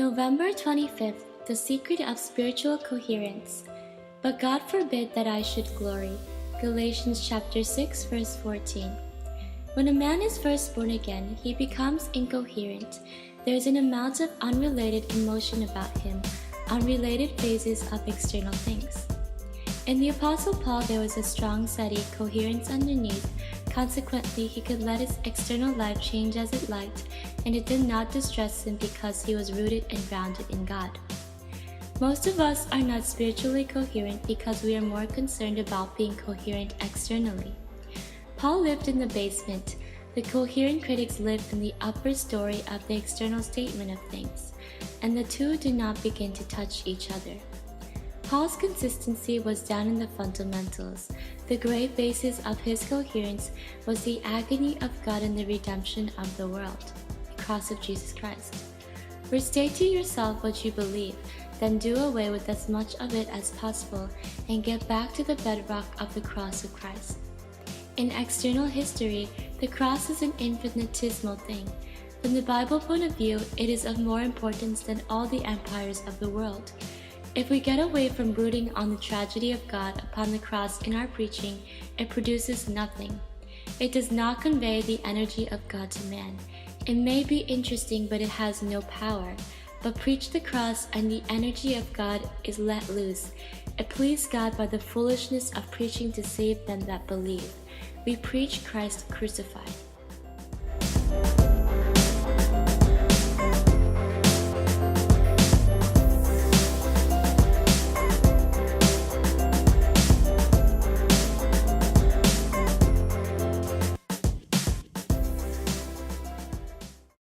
November 25th, the secret of spiritual coherence. But God forbid that I should glory. Galatians chapter 6, verse 14. When a man is first born again, he becomes incoherent. There is an amount of unrelated emotion about him, unrelated phases of external things. In the Apostle Paul, there was a strong, steady coherence underneath. Consequently, he could let his external life change as it liked, and it did not distress him because he was rooted and grounded in God. Most of us are not spiritually coherent because we are more concerned about being coherent externally. Paul lived in the basement. The coherent critics lived in the upper story of the external statement of things, and the two did not begin to touch each other. Paul's consistency was down in the fundamentals. The great basis of his coherence was the agony of God and the redemption of the world, the cross of Jesus Christ. Restate to yourself what you believe, then do away with as much of it as possible and get back to the bedrock of the cross of Christ. In external history, the cross is an infinitesimal thing. From the Bible point of view, it is of more importance than all the empires of the world. If we get away from brooding on the tragedy of God upon the cross in our preaching, it produces nothing. It does not convey the energy of God to man. It may be interesting, but it has no power. But preach the cross and the energy of God is let loose. It pleased God by the foolishness of preaching to save them that believe. We preach Christ crucified.